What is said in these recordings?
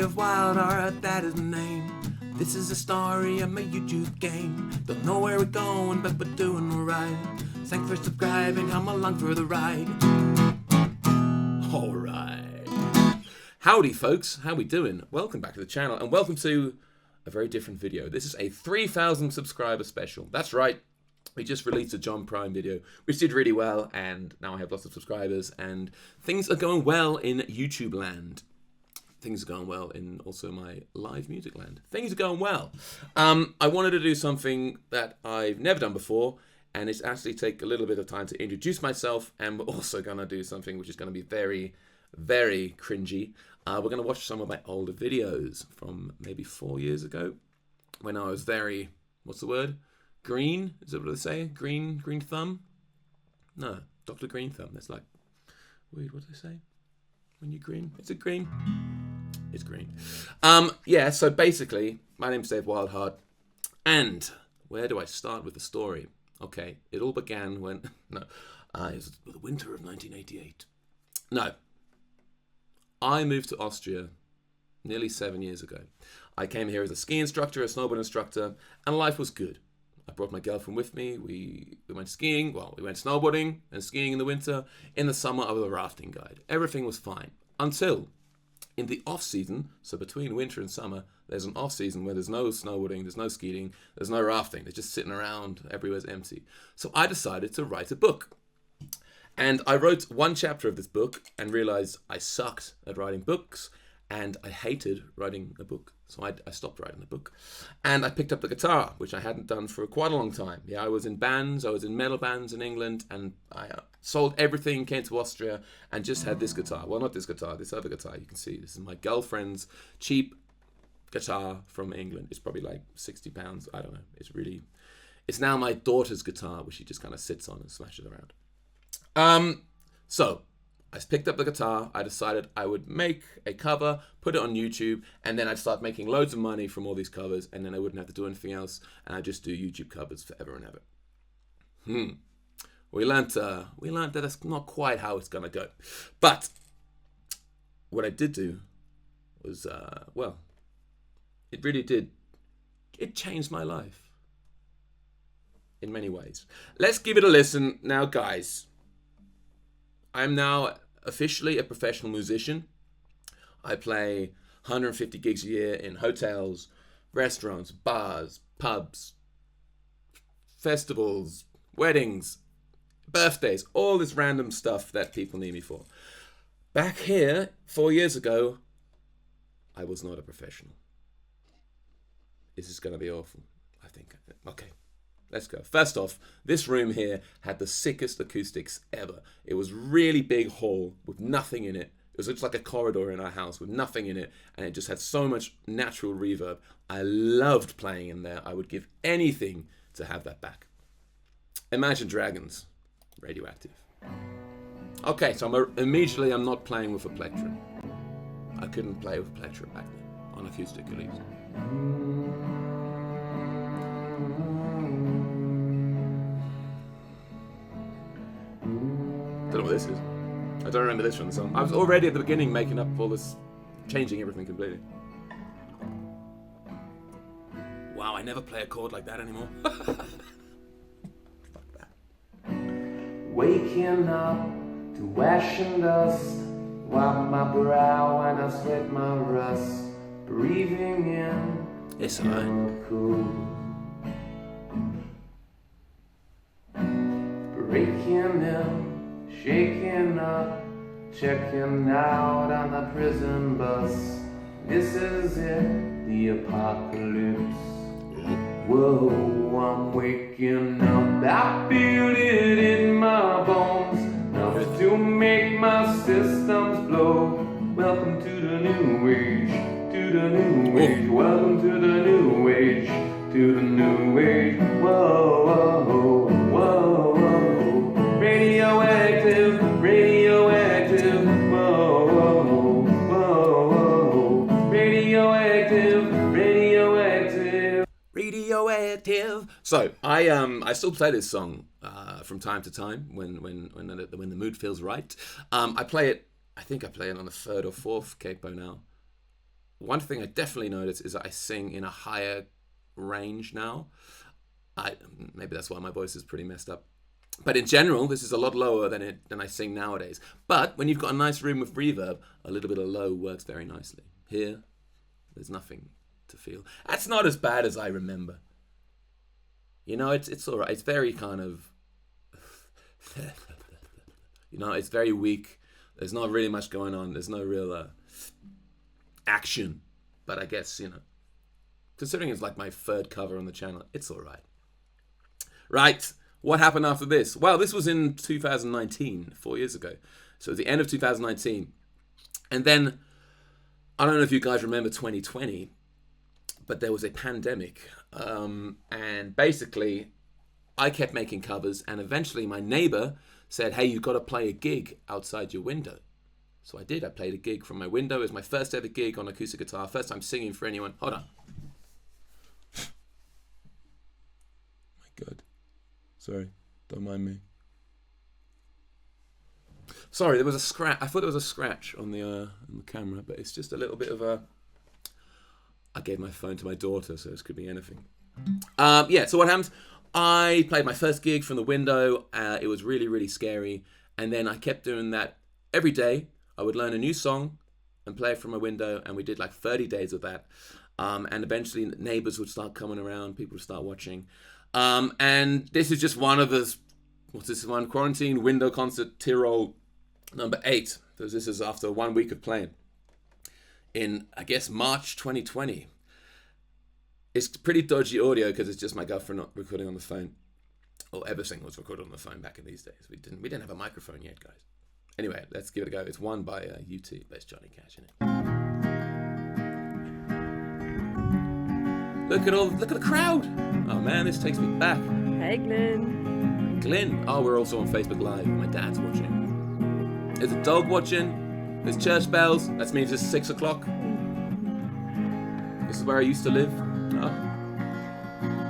Dave WildHeart, that is the name. This is the story of my YouTube game. Don't know where we're going, but we're doing alright. Thanks for subscribing, come along for the ride. Alright. Howdy folks, how we doing? Welcome back to the channel, and welcome to a very different video. This is a 3,000 subscriber special. That's right. We just released a John Prime video, which did really well, and now I have lots of subscribers, and things are going well in YouTube land. Things are going well in also my live music land. Things are going well. I wanted to do something that I've never done before, and it's actually take a little bit of time to introduce myself, and we're also going to do something which is going to be very, very cringy. We're going to watch some of my older videos from maybe 4 years ago, when I was very, what's the word? Green? Is that what they say? Green thumb? No, Dr. Green Thumb. That's like, wait, what do they say? When you're green? Is it green? It's green. Yeah, so basically, my name's Dave WildHeart, and where do I start with the story? Okay, it all began when, it was the winter of 1988. No, I moved to Austria nearly 7 years ago. I came here as a ski instructor, a snowboard instructor, and life was good. I brought my girlfriend with me. We went skiing. Well, we went snowboarding and skiing in the winter. In the summer, I was a rafting guide. Everything was fine. Until in the off-season, so between winter and summer, there's an off-season where there's no snowboarding, there's no skiing, there's no rafting. They're just sitting around. Everywhere's empty. So I decided to write a book. And I wrote one chapter of this book and realized I sucked at writing books. And I hated writing a book. So I stopped writing the book. And I picked up the guitar, which I hadn't done for quite a long time. Yeah, I was in bands. I was in metal bands in England. And I sold everything, came to Austria, and just had this guitar. Well, not this guitar, this other guitar. You can see this is my girlfriend's cheap guitar from England. It's probably like 60 pounds. I don't know. It's now my daughter's guitar, which she just kind of sits on and smashes around. So I picked up the guitar, I decided I would make a cover, put it on YouTube, and then I'd start making loads of money from all these covers, and then I wouldn't have to do anything else, and I'd just do YouTube covers forever and ever. We learned that that's not quite how it's gonna go. But what I did do was, it really did. It changed my life in many ways. Let's give it a listen now, guys. I'm now officially a professional musician. I play 150 gigs a year in hotels, restaurants, bars, pubs, festivals, weddings, birthdays, all this random stuff that people need me for. Back here, 4 years ago, I was not a professional. This is going to be awful, I think. Okay. Let's go. First off, this room here had the sickest acoustics ever. It was really big hall with nothing in it. It was just like a corridor in our house with nothing in it, and it just had so much natural reverb. I loved playing in there. I would give anything to have that back. Imagine Dragons, Radioactive. Okay, so immediately I'm not playing with a plectrum. I couldn't play with a plectrum back then, on acoustic at least. I don't know what this is. I don't remember this from the song. I was already at the beginning making up all this, changing everything completely. Wow, I never play a chord like that anymore. Fuck that. Waking up to ash and dust, wipe my brow and I sweat my rust, breathing in It's alright. cool. Breaking in, shaking up, checking out on the prison bus. This is it, the apocalypse. Whoa, I'm waking up, I feel it in my bones, enough to make my systems blow. Welcome to the new age, to the new age. Welcome to the new age, to the new age. Whoa, whoa, whoa, whoa. Radioactive, radioactive. Whoa, whoa, whoa, whoa. Radioactive, radioactive. Radioactive. So I still play this song from time to time when the mood feels right. I play it. I think I play it on the 3rd or 4th capo now. one thing I definitely noticed is that I sing in a higher range now. Maybe that's why my voice is pretty messed up. But in general, this is a lot lower than I sing nowadays. But when you've got a nice room with reverb, a little bit of low works very nicely. Here, there's nothing to feel. That's not as bad as I remember. You know, it's all right. It's very kind of, you know, it's very weak. There's not really much going on. There's no real action. But I guess, you know, considering it's like my third cover on the channel, it's all right. Right, what happened after this? Well, this was in 2019, 4 years ago. So at the end of 2019. And then, I don't know if you guys remember 2020, but there was a pandemic. And basically, I kept making covers, and eventually my neighbor said, hey, you've got to play a gig outside your window. So I did. I played a gig from my window. It was my first ever gig on acoustic guitar. First time singing for anyone. Hold on. My God. Sorry, don't mind me. Sorry, there was a scratch. I thought there was a scratch on the camera, but it's just a little bit of a... I gave my phone to my daughter, so this could be anything. Yeah, so what happened? I played my first gig from the window. It was really, really scary. And then I kept doing that every day. I would learn a new song and play it from my window, and we did like 30 days of that. And eventually neighbors would start coming around, people would start watching. And this is just one of the, what's this one? Quarantine Window Concert Tirol number 8. So this is after 1 week of playing in, I guess, March 2020. It's pretty dodgy audio because it's just my girlfriend not recording on the phone. Or everything was recorded on the phone back in these days. We didn't have a microphone yet, guys. Anyway, let's give it a go. It's won by UT, but it's Johnny Cash in it. Look at the crowd. Oh man, this takes me back. Hey, Glenn. Glenn. Oh, we're also on Facebook Live. My dad's watching. There's a dog watching. There's church bells. That means it's 6 o'clock. This is where I used to live. Oh.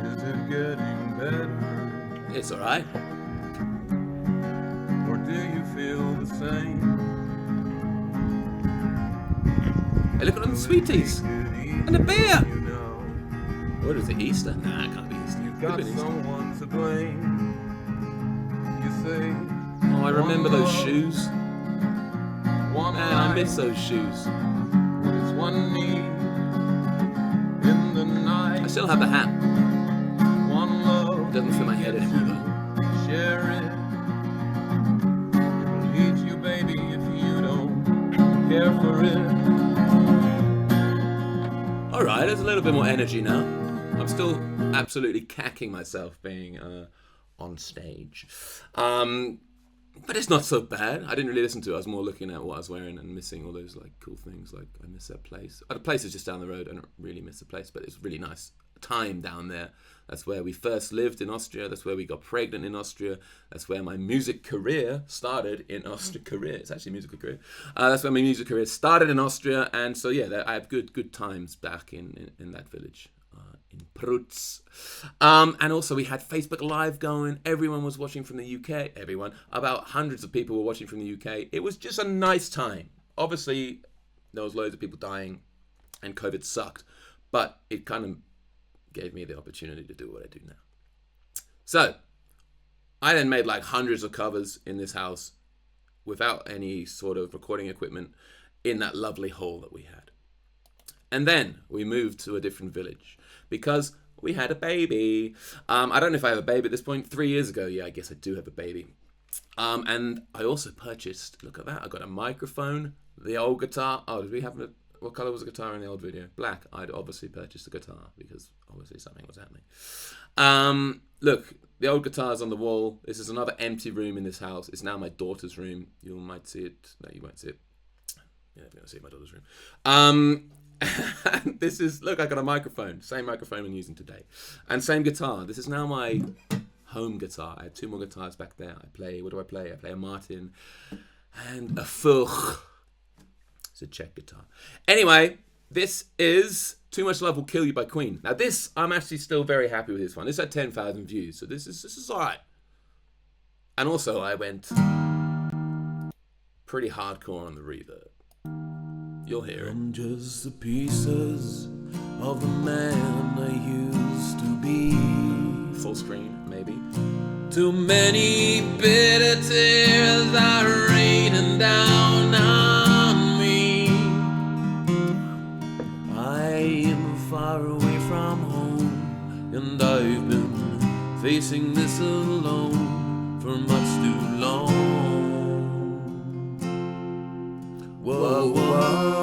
Is it getting better? It's alright. Or do you feel the same? Hey, look at them sweeties. And the beer. What is it, Easter? Nah, it can't be Easter. You've got someone to blame. You say, oh, I remember those shoes. Man, I miss those shoes. It's one need in the night. I still have the hat. One love. It doesn't fit my head anymore though. Share it. It'll eat you, baby, if you don't care for it. Alright, there's a little bit more energy now. I'm still absolutely cacking myself being on stage. But it's not so bad. I didn't really listen to it. I was more looking at what I was wearing and missing all those like cool things. Like I miss that place. The place is just down the road. I don't really miss the place, but it's really nice time down there. That's where we first lived in Austria. That's where we got pregnant in Austria. That's where my music career started in Austria. It's actually a musical career. That's where my music career started in Austria. And so yeah, I have good times back in that village. In Prutz. And also we had Facebook Live going. Everyone was watching from the UK. About hundreds of people were watching from the UK. It was just a nice time. Obviously, there was loads of people dying and COVID sucked. But it kind of gave me the opportunity to do what I do now. So, I then made like hundreds of covers in this house without any sort of recording equipment in that lovely hall that we had. And then we moved to a different village because we had a baby. I don't know if I have a baby at this point. 3 years ago, yeah, I guess I do have a baby. And I also purchased, look at that, I got a microphone, the old guitar. Oh, did we have what color was the guitar in the old video? Black. I'd obviously purchased a guitar because obviously something was happening. Look, the old guitar's on the wall. This is another empty room in this house. It's now my daughter's room. You might see it. No, you won't see it. You're never going to see my daughter's room. This is, look, I got a microphone. Same microphone I'm using today. And same guitar. This is now my home guitar. I have 2 more guitars back there. I play a Martin and a Furch. It's a Czech guitar. Anyway, this is Too Much Love Will Kill You by Queen. Now this, I'm actually still very happy with this one. This had 10,000 views, so this is alright. And also I went pretty hardcore on the reverb. You'll hear it. I'm just the pieces of the man I used to be. Full screen, maybe. Too many bitter tears are raining down on me. I am far away from home, and I've been facing this alone for much too long. Whoa, whoa.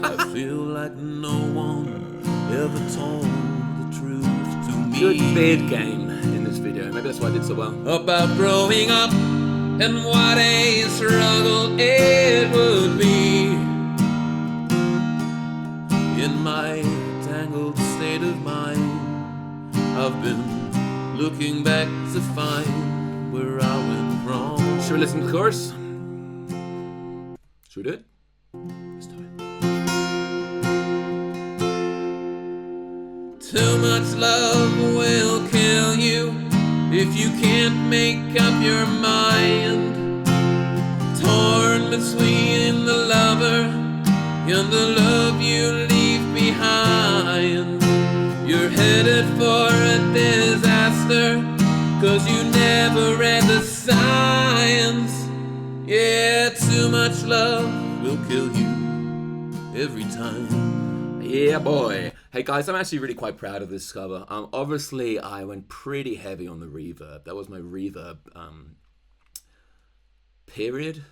I feel like no one ever told the truth to me. Good beard game in this video. Maybe that's why I did so well. About growing up and what a struggle it would be. In my tangled state of mind, I've been looking back to find where I went wrong. Should we listen to the chorus? Should we do it? Let's do it. Too much love will kill you if you can't make up your mind. Torn between the lover and the love you leave behind. You're headed for a disaster, 'cause you never read the signs. Yeah, too much love will kill you every time. Yeah, boy. Hey guys, I'm actually really quite proud of this cover. Obviously, I went pretty heavy on the reverb. That was my reverb period.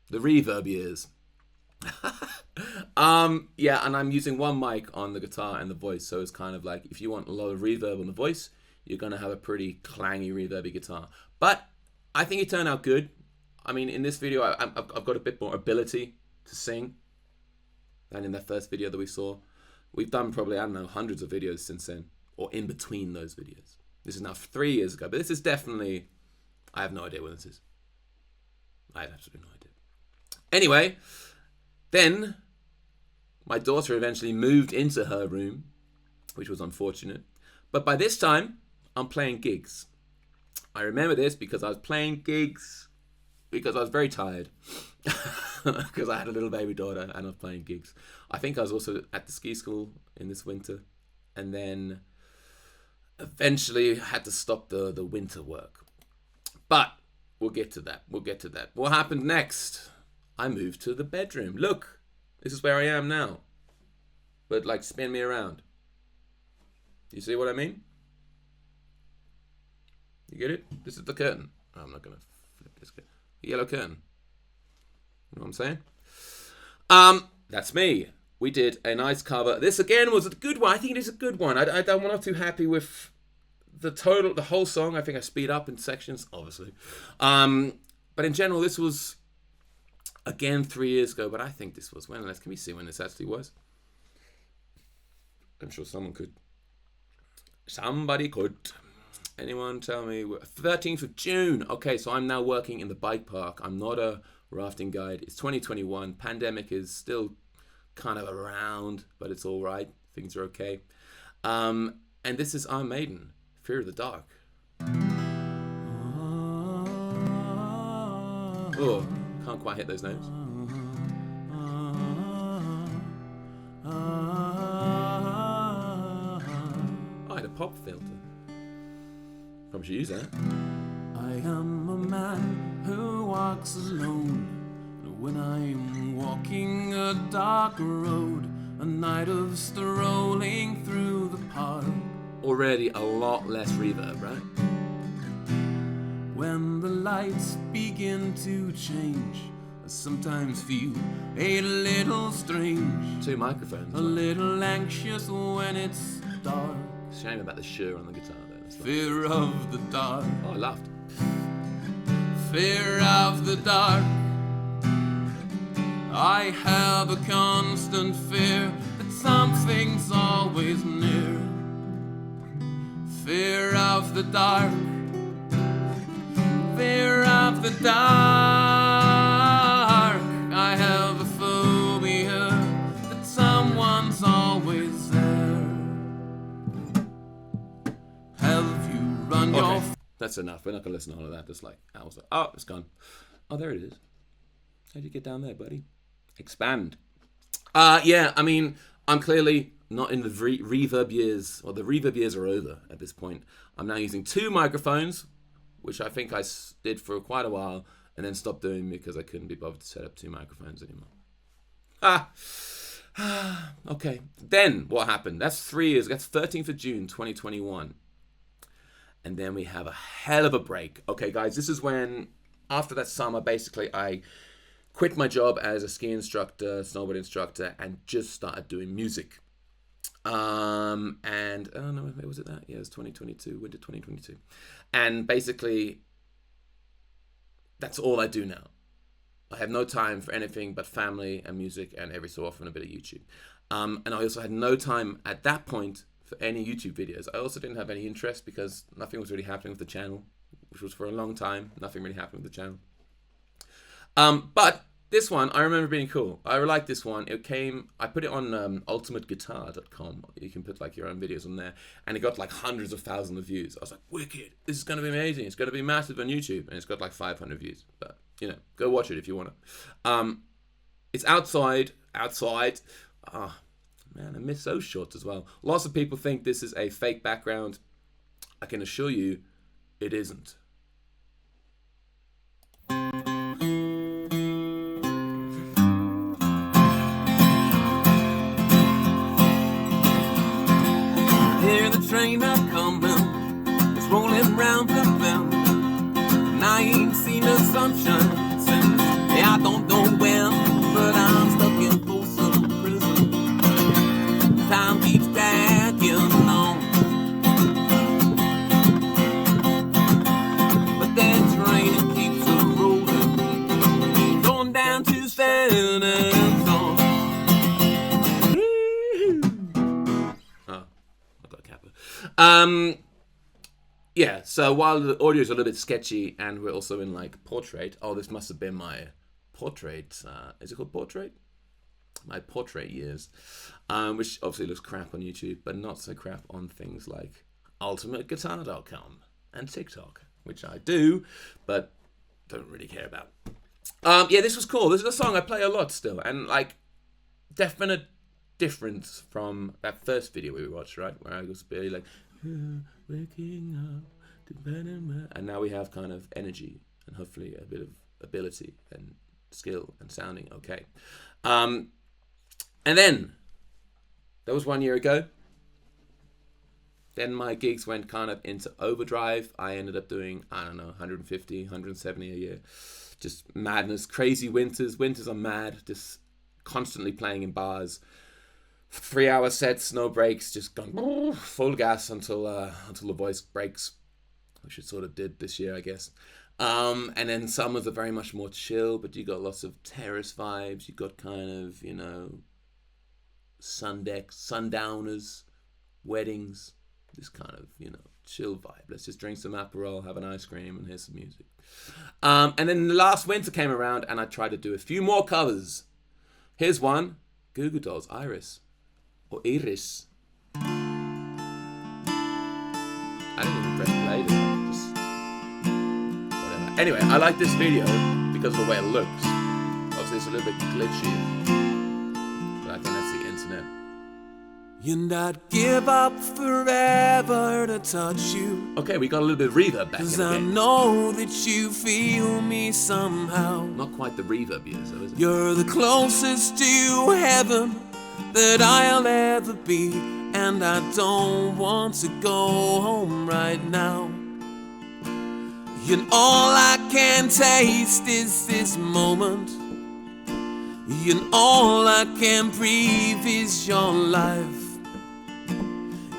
The reverb years. Yeah, and I'm using one mic on the guitar and the voice, so it's kind of like if you want a lot of reverb on the voice, you're gonna have a pretty clangy, reverby guitar. But I think it turned out good. I mean, in this video, I've got a bit more ability to sing than in that first video that we saw. We've done probably, I don't know, hundreds of videos since then, or in between those videos. This is now 3 years ago, but this is definitely, I have no idea when this is. I have absolutely no idea. Anyway, then my daughter eventually moved into her room, which was unfortunate. But by this time, I'm playing gigs. I remember this because I was playing gigs because I was very tired. Because I had a little baby daughter and I was playing gigs. I think I was also at the ski school in this winter. And then eventually had to stop the winter work. But we'll get to that. We'll get to that. What happened next? I moved to the bedroom. Look, this is where I am now. But like, spin me around. You see what I mean? You get it? This is the curtain. Oh, I'm not going to flip this curtain. Yellow curtain. You know what I'm saying? That's me. We did a nice cover. This again was a good one. I think it is a good one. I'm not too happy with the whole song. I think I speed up in sections, obviously. But in general, this was again 3 years ago. But I think this was when? Can we see when this actually was? I'm sure someone could. Somebody could. Anyone tell me? 13th of June. Okay, so I'm now working in the bike park. I'm not a rafting guide. It's 2021. Pandemic is still kind of around, but it's all right. Things are okay. And this is our Maiden, Fear of the Dark. Oh, can't quite hit those notes. Oh, I had a pop filter. Probably should use that. I am a man who walks alone. When I'm walking a dark road, a night of strolling through the park. Already a lot less reverb, right? When the lights begin to change, I sometimes feel a little strange. 2 microphones. A little anxious when it's dark. Shame about the sure on the guitar there. Fear of the dark. Oh, I laughed. Fear of the dark. I have a constant fear that something's always near. Fear of the dark. Fear of the dark. I have a phobia that someone's always there. Have you run your... That's enough. We're not going to listen to all of that. Just like, oh, it's gone. Oh, there it is. How'd you get down there, buddy? Expand. Yeah, I mean, I'm clearly not in the reverb years, or the reverb years are over at this point. I'm now using 2 microphones, which I think I did for quite a while, and then stopped doing because I couldn't be bothered to set up 2 microphones anymore. Okay. Then what happened? That's 3 years. That's 13th of June, 2021. And then we have a hell of a break. Okay, guys, this is when, after that summer, basically, I quit my job as a ski instructor, snowboard instructor, and just started doing music. And I don't know, was it that? Yeah, it was 2022, winter 2022. And basically, that's all I do now. I have no time for anything but family and music, and every so often a bit of YouTube. And I also had no time at that point for any YouTube videos. I also didn't have any interest because nothing was really happening with the channel, which was for a long time. Nothing really happened with the channel. But this one, I remember being cool. I liked this one. I put it on ultimateguitar.com. You can put like your own videos on there. And it got like hundreds of thousands of views. I was like, wicked. This is going to be amazing. It's going to be massive on YouTube. And it's got like 500 views. But, you know, go watch it if you want to. It's outside. Oh, man, I miss those shorts as well. Lots of people think this is a fake background. I can assure you, it isn't. Hear the train a coming, it's rolling round the bend, and I ain't seen the sunshine since, I don't know when, but I'm stuck in Folsom prison. Time keeps dragging on, but that train keeps a rolling, going down to San Antonio. Yeah, so while the audio is a little bit sketchy and we're also in like portrait, this must have been my portrait, is it called portrait? My portrait years, which obviously looks crap on YouTube, but not so crap on things like ultimateguitar.com and TikTok, which I do, but don't really care about. Yeah, this was cool. This is a song I play a lot still, and like, definite difference from that first video we watched, right? Where I was barely like, waking up to Panama. And now we have kind of energy and hopefully a bit of ability and skill and sounding okay. And then, that was 1 year ago. Then my gigs went kind of into overdrive. I ended up doing, I don't know, 150, 170 a year. Just madness, crazy winters. Winters are mad, just constantly playing in bars. 3-hour sets, no breaks, just gone full gas until the voice breaks, which it sort of did this year, I guess. And then summers are very much more chill, but you got lots of terrace vibes. You got kind of, you know, sun decks, sundowners, weddings, this kind of, you know, chill vibe. Let's just drink some Aperol, have an ice cream, and hear some music. And then the last winter came around, and I tried to do a few more covers. Here's one, Goo Goo Dolls, Iris. Or Iris. I didn't even press play this one, just whatever. Anyway, I like this video because of the way it looks. Obviously it's a little bit glitchy, but I think that's the internet. And I'd give up forever to touch you. Okay, we got a little bit of reverb back in again. I know that you feel me somehow. Not quite the reverb years though, is it? You're the closest to heaven that I'll ever be, and I don't want to go home right now. And all I can taste is this moment, and all I can breathe is your life.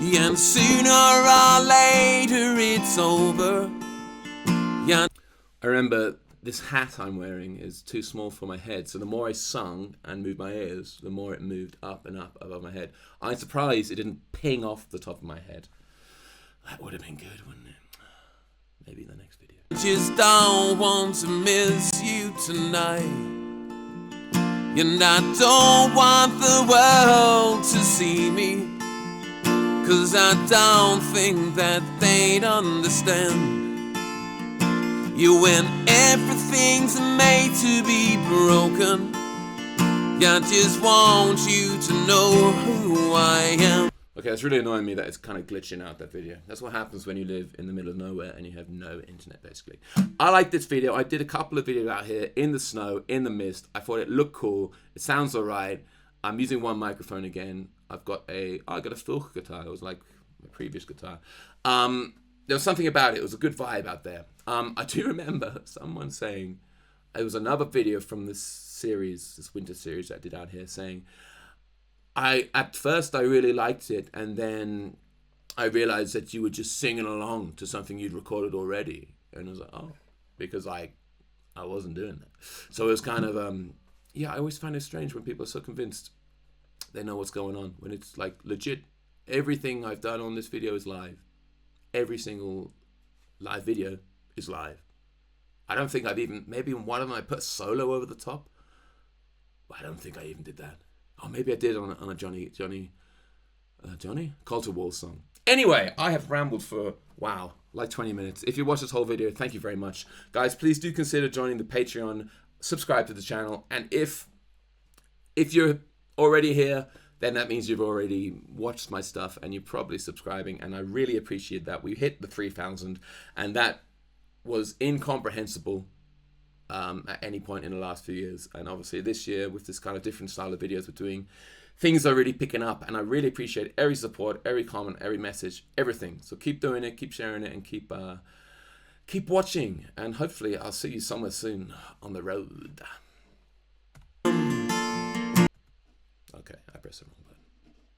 And sooner or later it's over. Yeah. I remember this hat I'm wearing is too small for my head, so the more I sung and moved my ears, the more it moved up and up above my head. I'm surprised it didn't ping off the top of my head. That would have been good, wouldn't it? Maybe in the next video. Just don't want to miss you tonight, and I don't want the world to see me, 'cause I don't think that they'd understand. You when everything's made to be broken. I just want you to know who I am. Okay, it's really annoying me that it's kind of glitching out, that video. That's what happens when you live in the middle of nowhere and you have no internet, basically. I like this video. I did a couple of videos out here in the snow, in the mist. I thought it looked cool. It sounds alright. I'm using one microphone again. I got a Filk guitar. It was like my previous guitar. There was something about it. It was a good vibe out there. I do remember someone saying, it was another video from this series, this winter series that I did out here, saying, at first I really liked it, and then I realized that you were just singing along to something you'd recorded already. And I was like, oh, because I wasn't doing that. So it was kind of, I always find it strange when people are so convinced they know what's going on, when it's like legit, everything I've done on this video is live. Every single live video is live. I don't think maybe in one of them I put a solo over the top. I don't think I even did that. Oh, maybe I did on a Johnny Call to Wall song. Anyway, I have rambled for, wow, like 20 minutes. If you watched this whole video, thank you very much. Guys, please do consider joining the Patreon, subscribe to the channel, and if you're already here, then that means you've already watched my stuff and you're probably subscribing, and I really appreciate that. We hit the 3,000, and that was incomprehensible at any point in the last few years. And obviously this year, with this kind of different style of videos we're doing, things are really picking up, and I really appreciate every support, every comment, every message, everything. So keep doing it, keep sharing it, and keep watching, and hopefully I'll see you somewhere soon on the road. Okay, I pressed the wrong button.